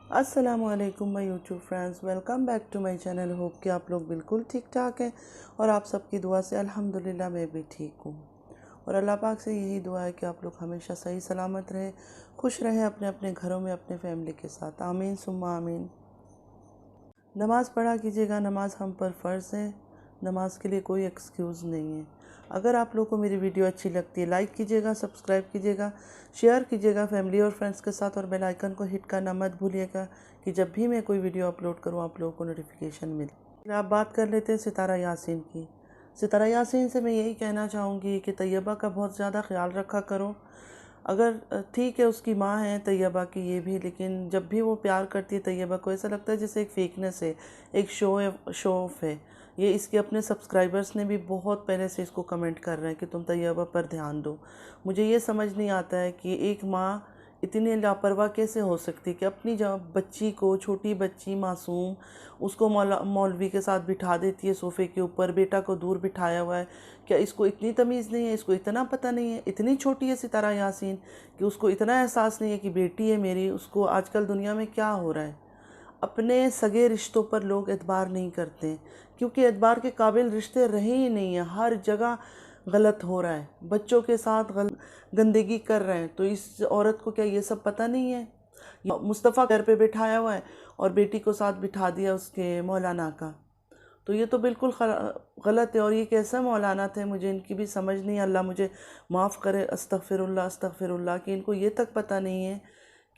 अस्सलामुअलैकुम my YouTube friends, welcome back to my channel. Hope कि आप लोग बिल्कुल ठीक ठाक हैं और आप सबकी दुआ से अल्हम्दुलिल्लाह मैं भी ठीक हूँ। और अल्लाह पाक से यही दुआ है कि आप लोग हमेशा सही सलामत रहें, खुश रहें अपने अपने घरों में अपने फैमिली के साथ। आमीन सुम्मा आमीन। नमाज़ पढ़ा कीजिएगा, नमाज हम पर फ़र्ज़ है, नमाज के लिए कोई एक्सक्यूज़ नहीं है। अगर आप लोगों को मेरी वीडियो अच्छी लगती है लाइक कीजिएगा, सब्सक्राइब कीजिएगा, शेयर कीजिएगा फैमिली और फ्रेंड्स के साथ, और बेल आइकन को हिट करना मत भूलिएगा कि जब भी मैं कोई वीडियो अपलोड करूँ आप लोगों को नोटिफिकेशन मिले। आप बात कर लेते हैं सितारा यासीन की। सितारा यासीन से मैं यही कहना चाहूँगी कि तैयबा का बहुत ज़्यादा ख्याल रखा करो। अगर ठीक है उसकी माँ है तैयबा की ये भी, लेकिन जब भी वो प्यार करती है तैयबा को ऐसा लगता है जैसे एक फेकनेस है, एक शो ऑफ है। ये इसके अपने सब्सक्राइबर्स ने भी बहुत पहले से इसको कमेंट कर रहे हैं कि तुम तैयबा पर ध्यान दो। मुझे ये समझ नहीं आता है कि एक माँ इतनी लापरवाह कैसे हो सकती कि अपनी जब बच्ची को, छोटी बच्ची मासूम, उसको मौलवी के साथ बिठा देती है सोफ़े के ऊपर, बेटा को दूर बिठाया हुआ है। क्या इसको इतनी तमीज़ नहीं है, इसको इतना पता नहीं है? इतनी छोटी है सितारा यासीन कि उसको इतना एहसास नहीं है कि बेटी है मेरी। उसको आजकल दुनिया में क्या हो रहा है, अपने सगे रिश्तों पर लोग एतबार नहीं करते क्योंकि एतबार के काबिल रिश्ते रहे ही नहीं हैं। हर जगह गलत हो रहा है, बच्चों के साथ गंदगी कर रहे हैं। तो इस औरत को क्या ये सब पता नहीं है? मुस्तफ़ा घर पे बिठाया हुआ है और बेटी को साथ बिठा दिया उसके मौलाना का। तो ये तो बिल्कुल गलत है। और ये कैसा मौलाना थे, मुझे इनकी भी समझ नहीं। अल्लाह मुझे माफ़ करे, अस्तगफिरुल्लाह अस्तगफिरुल्लाह, कि इनको ये तक पता नहीं है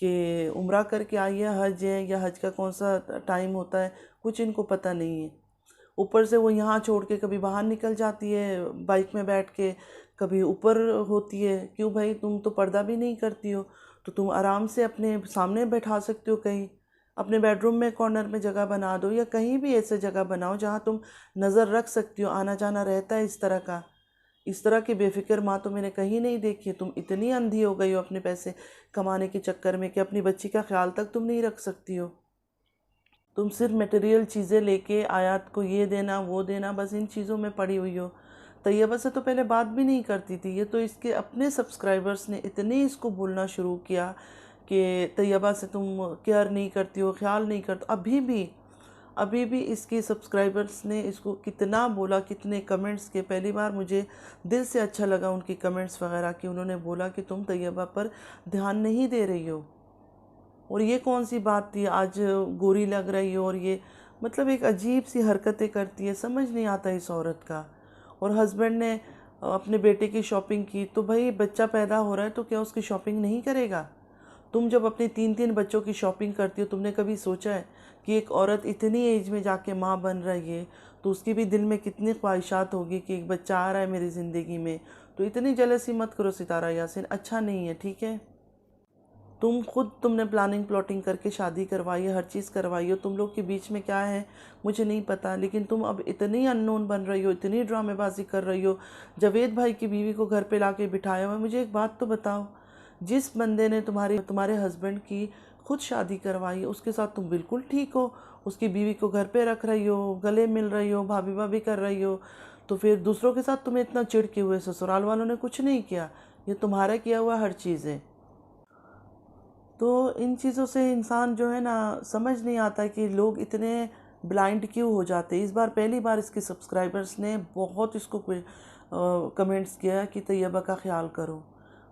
कि उम्रा करके आई है, हज है, या हज का कौन सा टाइम होता है, कुछ इनको पता नहीं है। ऊपर से वो यहाँ छोड़ के कभी बाहर निकल जाती है बाइक में बैठ के, कभी ऊपर होती है। क्यों भाई, तुम तो पर्दा भी नहीं करती हो, तो तुम आराम से अपने सामने बैठा सकते हो, कहीं अपने बेडरूम में कॉर्नर में जगह बना दो, या कहीं भी ऐसे जगह बनाओ जहाँ तुम नज़र रख सकती हो, आना जाना रहता है इस तरह का। इस तरह की बेफिक्र माँ तो मैंने कहीं नहीं देखी है। तुम इतनी अंधी हो गई हो अपने पैसे कमाने के चक्कर में कि अपनी बच्ची का ख्याल तक तुम नहीं रख सकती हो। तुम सिर्फ मटेरियल चीज़ें लेके आयात को ये देना वो देना, बस इन चीज़ों में पड़ी हुई हो। तैयबा से तो पहले बात भी नहीं करती थी। ये तो इसके अपने सब्सक्राइबर्स ने इतने इसको बोलना शुरू किया कि तैयबा से तुम केयर नहीं करती हो, ख्याल नहीं करते। अभी भी इसके सब्सक्राइबर्स ने इसको कितना बोला, कितने कमेंट्स के। पहली बार मुझे दिल से अच्छा लगा उनकी कमेंट्स वगैरह कि उन्होंने बोला कि तुम तैयबा पर ध्यान नहीं दे रही हो। और ये कौन सी बात थी, आज गोरी लग रही हो, और ये मतलब एक अजीब सी हरकतें करती है, समझ नहीं आता इस औरत का। और हस्बैंड ने अपने बेटे की शॉपिंग की, तो भाई बच्चा पैदा हो रहा है तो क्या उसकी शॉपिंग नहीं करेगा? तुम जब अपने 3-3 बच्चों की शॉपिंग करती हो, तुमने कभी सोचा है कि एक औरत इतनी एज में जाके माँ बन रही है तो उसकी भी दिल में कितनी ख्वाहिशात होगी कि एक बच्चा आ रहा है मेरी ज़िंदगी में। तो इतनी जलसी मत करो सितारा यासीन, अच्छा नहीं है, ठीक है? तुमने प्लानिंग प्लॉटिंग करके शादी करवाई है, हर चीज़ करवाई हो। तुम लोग के बीच में क्या है मुझे नहीं पता, लेकिन तुम अब इतनी अननोन बन रही हो, इतनी ड्रामेबाजी कर रही हो। जावेद भाई की बीवी को घर पे लाके बिठाया हुआ है। मुझे एक बात तो बताओ, जिस बंदे ने तुम्हारे हस्बैंड की खुद शादी करवाई, उसके साथ तुम बिल्कुल ठीक हो, उसकी बीवी को घर पे रख रही हो, गले मिल रही हो, भाभी भाभी कर रही हो, तो फिर दूसरों के साथ तुम्हें इतना चिढ़ के हुए? ससुराल वालों ने कुछ नहीं किया, ये तुम्हारा किया हुआ हर चीज़ है। तो इन चीज़ों से इंसान जो है ना, समझ नहीं आता कि लोग इतने ब्लाइंड क्यों हो जाते। इस बार पहली बार इसके सब्सक्राइबर्स ने बहुत इसको कमेंट्स किया कि तैयबा का ख्याल करो।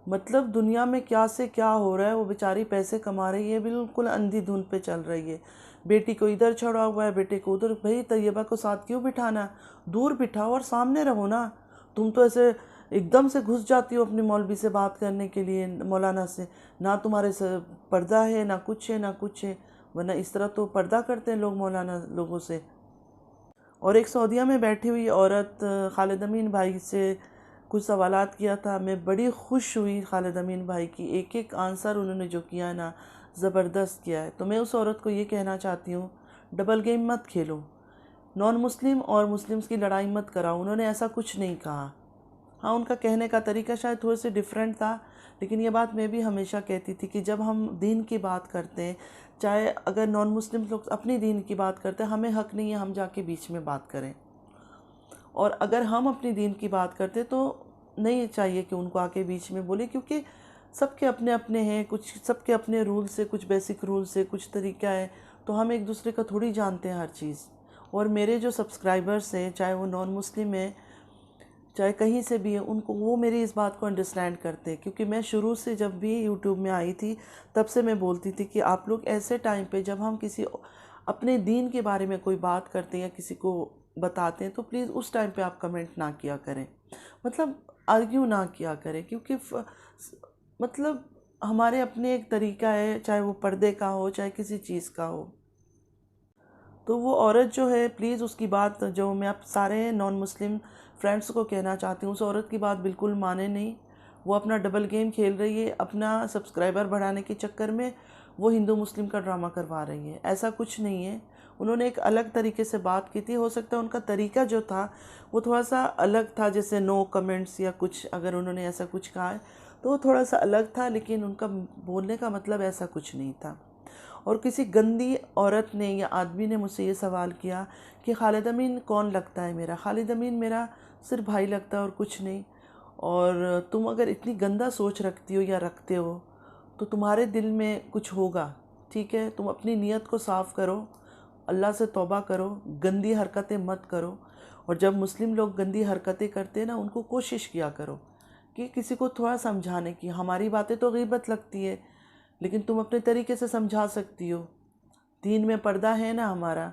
मतलब दुनिया में क्या से क्या हो रहा है। वो बेचारी पैसे कमा रही है, बिल्कुल अंधी धुन पे चल रही है। बेटी को इधर छोड़ा हुआ है, बेटे को उधर। भाई तैयबा को साथ क्यों बिठाना, दूर बिठाओ और सामने रहो ना। तुम तो ऐसे एकदम से घुस जाती हो अपनी मौलवी से बात करने के लिए, मौलाना से। ना तुम्हारे से पर्दा है, ना कुछ है, ना कुछ है। वरना इस तरह तो पर्दा करते हैं लोग मौलाना लोगों से। और एक सऊदीया में बैठी हुई औरत खालिद अमीन भाई से कुछ सवालात किया था। मैं बड़ी खुश हुई खालिद अमीन भाई की एक एक आंसर उन्होंने जो किया है ना, ज़बरदस्त किया है। तो मैं उस औरत को ये कहना चाहती हूँ, डबल गेम मत खेलो, नॉन मुस्लिम और मुस्लिम्स की लड़ाई मत कराओ। उन्होंने ऐसा कुछ नहीं कहा। हाँ, उनका कहने का तरीका शायद थोड़े से डिफरेंट था, लेकिन ये बात मैं भी हमेशा कहती थी कि जब हम दीन की बात करते हैं, चाहे अगर नॉन मुस्लिम लोग अपनी दीन की बात करते हैं, हमें हक़ नहीं है हम जाके बीच में बात करें। और अगर हम अपनी दीन की बात करते तो नहीं चाहिए कि उनको आके बीच में बोले, क्योंकि सबके अपने अपने हैं, कुछ सबके अपने रूल्स है, कुछ बेसिक रूल्स है, कुछ तरीका है। तो हम एक दूसरे का थोड़ी जानते हैं हर चीज़। और मेरे जो सब्सक्राइबर्स हैं, चाहे वो नॉन मुस्लिम हैं, चाहे कहीं से भी है, उनको वो मेरी इस बात को अंडरस्टैंड करते हैं। क्योंकि मैं शुरू से जब भी यूट्यूब में आई थी तब से मैं बोलती थी कि आप लोग ऐसे टाइम पे जब हम किसी अपने दीन के बारे में कोई बात करते हैं या किसी को बताते हैं तो प्लीज़ उस टाइम पे आप कमेंट ना किया करें, मतलब आर्ग्यू ना किया करें। क्योंकि मतलब हमारे अपने एक तरीका है, चाहे वो पर्दे का हो चाहे किसी चीज़ का हो। तो वो औरत जो है, प्लीज़ उसकी बात, जो मैं आप सारे नॉन मुस्लिम फ्रेंड्स को कहना चाहती हूँ, उस औरत की बात बिल्कुल माने नहीं। वो अपना डबल गेम खेल रही है, अपना सब्सक्राइबर बढ़ाने के चक्कर में वो हिंदू मुस्लिम का ड्रामा करवा रही है। ऐसा कुछ नहीं है। उन्होंने एक अलग तरीके से बात की थी, हो सकता है उनका तरीका जो था वो थोड़ा सा अलग था, जैसे नो कमेंट्स या कुछ, अगर उन्होंने ऐसा कुछ कहा है तो वो थोड़ा सा अलग था, लेकिन उनका बोलने का मतलब ऐसा कुछ नहीं था। और किसी गंदी औरत ने या आदमी ने मुझसे ये सवाल किया कि खालिद अमीन कौन लगता है मेरा। खालिद अमीन मेरा सिर्फ भाई लगता है और कुछ नहीं। और तुम अगर इतनी गंदा सोच रखती हो या रखते हो तो तुम्हारे दिल में कुछ होगा, ठीक है। तुम अपनी नीयत को साफ़ करो, अल्लाह से तौबा करो, गंदी हरकतें मत करो। और जब मुस्लिम लोग गंदी हरकतें करते हैं ना, उनको कोशिश किया करो कि किसी को थोड़ा समझाने की। हमारी बातें तो गीबत लगती है, लेकिन तुम अपने तरीके से समझा सकती हो। दीन में पर्दा है ना हमारा।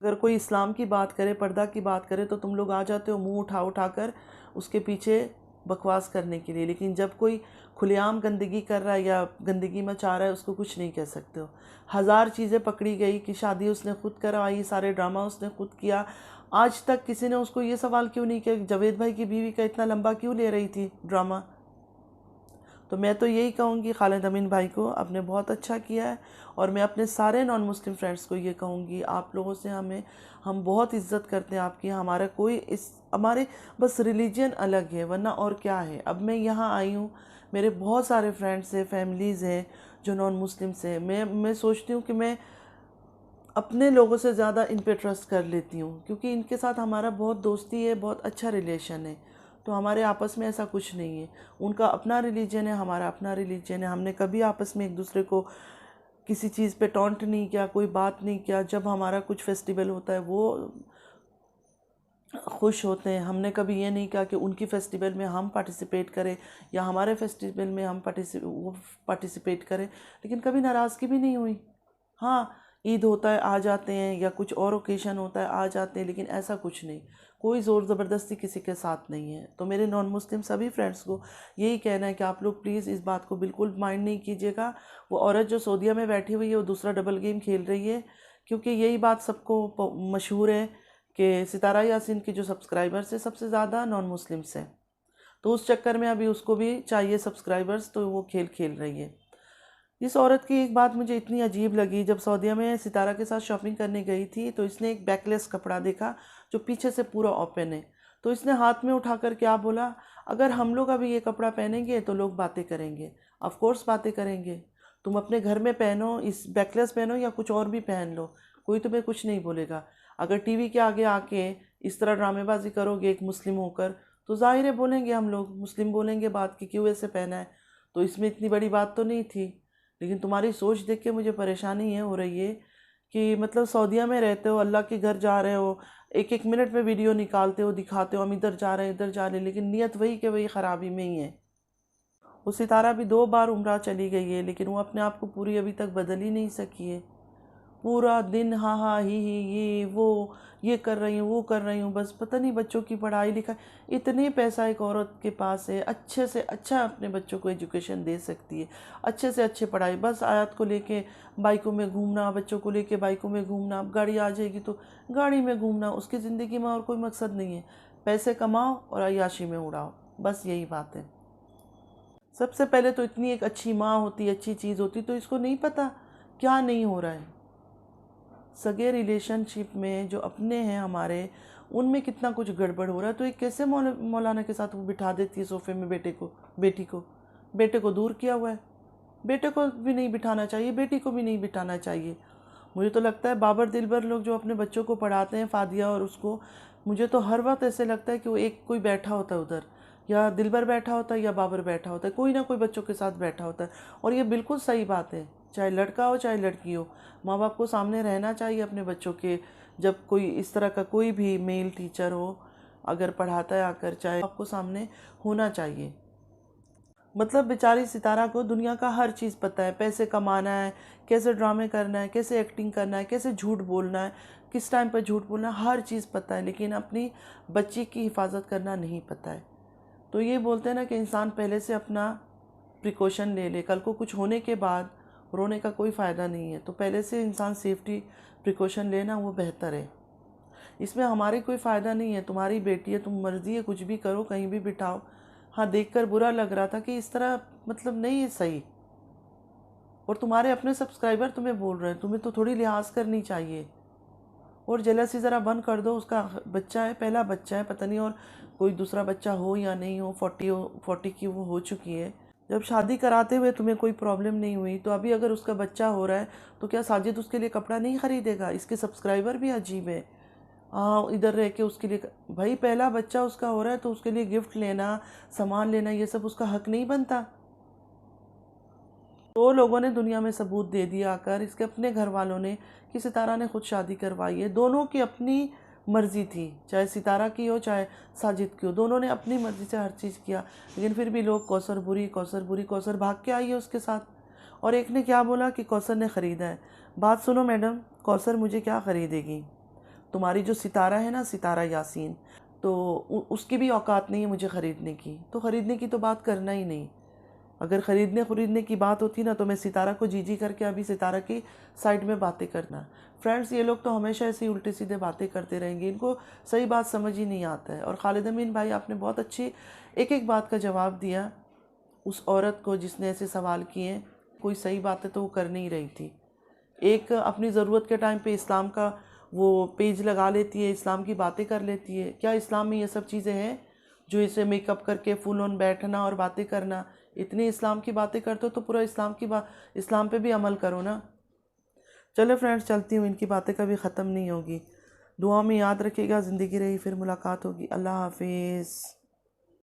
अगर कोई इस्लाम की बात करे, पर्दा की बात करे, तो तुम लोग आ जाते हो मुंह उठा उठा कर उसके पीछे बकवास करने के लिए। लेकिन जब कोई खुलेआम गंदगी कर रहा है या गंदगी मचा रहा है, उसको कुछ नहीं कह सकते हो। हज़ार चीज़ें पकड़ी गई कि शादी उसने खुद करवाई, सारे ड्रामा उसने खुद किया। आज तक किसी ने उसको ये सवाल क्यों नहीं किया जावेद भाई की बीवी का इतना लंबा क्यों ले रही थी ड्रामा। तो मैं तो यही कहूँगी खालिद अमीन भाई को, आपने बहुत अच्छा किया है। और मैं अपने सारे नॉन मुस्लिम फ्रेंड्स को ये कहूँगी, आप लोगों से हम बहुत इज़्ज़त करते हैं आपकी। हमारा कोई हमारे बस रिलीजन अलग है, वरना और क्या है। अब मैं यहाँ आई हूँ, मेरे बहुत सारे फ्रेंड्स हैं, फैमिलीज़ हैं जो नॉन मुस्लिम्स हैं। मैं सोचती हूँ कि मैं अपने लोगों से ज़्यादा इन पे ट्रस्ट कर लेती हूँ, क्योंकि इनके साथ हमारा बहुत दोस्ती है, बहुत अच्छा रिलेशन है। तो हमारे आपस में ऐसा कुछ नहीं है। उनका अपना रिलीजन है, हमारा अपना रिलीजन है। हमने कभी आपस में एक दूसरे को किसी चीज़ पे टॉन्ट नहीं किया, कोई बात नहीं किया। जब हमारा कुछ फेस्टिवल होता है वो खुश होते हैं। हमने कभी ये नहीं कहा कि उनकी फ़ेस्टिवल में हम पार्टिसिपेट करें या हमारे फेस्टिवल में वो पार्टिसिपेट करें, लेकिन कभी नाराज़गी भी नहीं हुई। हाँ, ईद होता है आ जाते हैं, या कुछ और ओकेशन होता है आ जाते हैं, लेकिन ऐसा कुछ नहीं। कोई ज़ोर ज़बरदस्ती किसी के साथ नहीं है। तो मेरे नॉन मुस्लिम सभी फ्रेंड्स को यही कहना है कि आप लोग प्लीज़ इस बात को बिल्कुल माइंड नहीं कीजिएगा। वो औरत जो सऊदीया में बैठी हुई है वो दूसरा डबल गेम खेल रही है, क्योंकि यही बात सबको मशहूर है कि सितारा यासीन के जो सब्सक्राइबर्स है सबसे ज़्यादा नॉन मुस्लिम्स हैं। तो उस चक्कर में अभी उसको भी चाहिए सब्सक्राइबर्स, तो वो खेल खेल रही है। इस औरत की एक बात मुझे इतनी अजीब लगी, जब सऊदीया में सितारा के साथ शॉपिंग करने गई थी तो इसने एक बैकलेस कपड़ा देखा जो पीछे से पूरा ओपन है। तो इसने हाथ में उठाकर क्या बोला, अगर हम लोग अभी ये कपड़ा पहनेंगे तो लोग बातें करेंगे। ऑफ कोर्स बातें करेंगे। तुम अपने घर में पहनो, इस बैकलेस पहनो या कुछ और भी पहन लो, कोई तुम्हें कुछ नहीं बोलेगा। अगर टीवी के आगे आके इस तरह ड्रामेबाजी करोगे एक मुस्लिम होकर, तो जाहिर है बोलेंगे, हम लोग मुस्लिम बोलेंगे बात की क्यों ऐसे पहना है। तो इसमें इतनी बड़ी बात तो नहीं थी। लेकिन तुम्हारी सोच देख के मुझे परेशानी ये हो रही है कि मतलब सऊदीया में रहते हो, अल्लाह के घर जा रहे हो, एक एक मिनट में वीडियो निकालते हो, दिखाते हो हम इधर जा रहे हैं इधर जा रहे हैं, लेकिन नीयत वही के वही ख़राबी में ही है। वो सितारा भी 2 बार उम्रा चली गई है, लेकिन वो अपने आप को पूरी अभी तक बदल ही नहीं सकी है। पूरा दिन हाँ हाँ ही ये वो, ये कर रही हूँ वो कर रही हूँ, बस पता नहीं बच्चों की पढ़ाई लिखाई। इतने पैसा एक औरत के पास है, अच्छे से अच्छा अपने बच्चों को एजुकेशन दे सकती है, अच्छे से अच्छे पढ़ाई। बस आयत को लेके बाइकों में घूमना, बच्चों को लेके बाइकों में घूमना, अब गाड़ी आ जाएगी तो गाड़ी में घूमना, उसकी ज़िंदगी में और कोई मकसद नहीं है। पैसे कमाओ और अय्याशी में उड़ाओ, बस यही बात है। सबसे पहले तो इतनी एक अच्छी माँ होती, अच्छी चीज़ होती, तो इसको नहीं पता क्या नहीं हो रहा है। सगे रिलेशनशिप में जो अपने हैं हमारे, उनमें कितना कुछ गड़बड़ हो रहा है। तो एक कैसे मौलाना के साथ वो बिठा देती है सोफ़े में बेटे को दूर किया हुआ है। बेटे को भी नहीं बिठाना चाहिए, बेटी को भी नहीं बिठाना चाहिए। मुझे तो लगता है बाबर दिलबर लोग जो अपने बच्चों को पढ़ाते हैं, फादिया और उसको, मुझे तो हर वक्त ऐसे लगता है कि वो एक कोई बैठा होता है उधर, या दिलबर बैठा होता है या बाबर बैठा होता है, कोई ना कोई बच्चों के साथ बैठा होता है। और ये बिल्कुल सही बात है, चाहे लड़का हो चाहे लड़की हो, माँ बाप को सामने रहना चाहिए अपने बच्चों के। जब कोई इस तरह का कोई भी मेल टीचर हो अगर पढ़ाता है आकर, चाहे आपको सामने होना चाहिए। मतलब बेचारी सितारा को दुनिया का हर चीज़ पता है, पैसे कमाना है, कैसे ड्रामे करना है, कैसे एक्टिंग करना है, कैसे झूठ बोलना है, किस टाइम पर झूठ बोलना है, हर चीज़ पता है, लेकिन अपनी बच्ची की हिफाजत करना नहीं पता है। तो ये बोलते हैं ना कि इंसान पहले से अपना प्रिकॉशन ले ले, कल को कुछ होने के बाद रोने का कोई फ़ायदा नहीं है। तो पहले से इंसान सेफ्टी प्रिकॉशन लेना वो बेहतर है। इसमें हमारी कोई फ़ायदा नहीं है, तुम्हारी बेटी है, तुम मर्ज़ी है कुछ भी करो, कहीं भी बिठाओ। हाँ, देखकर बुरा लग रहा था कि इस तरह मतलब नहीं है सही। और तुम्हारे अपने सब्सक्राइबर तुम्हें बोल रहे हैं, तुम्हें तो थोड़ी लिहाज करनी चाहिए। और जेलसी ज़रा बंद कर दो, उसका बच्चा है, पहला बच्चा है, पता नहीं और कोई दूसरा बच्चा हो या नहीं हो, 40 की वो हो चुकी है। जब शादी कराते हुए तुम्हें कोई प्रॉब्लम नहीं हुई, तो अभी अगर उसका बच्चा हो रहा है तो क्या साजिद उसके लिए कपड़ा नहीं खरीदेगा? इसके सब्सक्राइबर भी अजीब है। हाँ, इधर रह के उसके लिए, भाई पहला बच्चा उसका हो रहा है तो उसके लिए गिफ्ट लेना, सामान लेना, ये सब उसका हक नहीं बनता? दो लोगों ने दुनिया में सबूत दे दिया आकर, इसके अपने घर वालों ने, कि सितारा ने खुद शादी करवाई है। दोनों की अपनी मर्जी थी, चाहे सितारा की हो चाहे साजिद की हो, दोनों ने अपनी मर्जी से हर चीज़ किया। लेकिन फिर भी लोग कौसर बुरी, कौसर बुरी, कौसर भाग के आई है उसके साथ। और एक ने क्या बोला कि कौसर ने ख़रीदा है। बात सुनो मैडम, कौसर मुझे क्या ख़रीदेगी? तुम्हारी जो सितारा है ना, सितारा यासीन, तो उसकी भी औकात नहीं है मुझे ख़रीदने की। तो ख़रीदने की तो बात करना ही नहीं। अगर ख़रीदने की बात होती ना तो मैं सितारा को जी करके अभी सितारा की साइड में बातें करना। फ्रेंड्स, ये लोग तो हमेशा ऐसी उल्टी सीधे बातें करते रहेंगे, इनको सही बात समझ ही नहीं आता है। और खालिद अमीन भाई, आपने बहुत अच्छी एक एक बात का जवाब दिया उस औरत को जिसने ऐसे सवाल किए। कोई सही बातें तो वो कर नहीं रही थी। एक अपनी ज़रूरत के टाइम पे इस्लाम का वो पेज लगा लेती है, इस्लाम की बातें कर लेती है। क्या इस्लाम में ये सब चीज़ें हैं जो इसे मेकअप करके फुल ऑन बैठना और बातें करना? इतनी इस्लाम की बातें करते हो तो पूरा इस्लाम पे भी अमल करो ना। चलो फ्रेंड्स, चलती हूँ, इनकी बातें कभी ख़त्म नहीं होगी। दुआ में याद रखिएगा, ज़िंदगी रही फिर मुलाकात होगी। अल्लाह हाफिज़।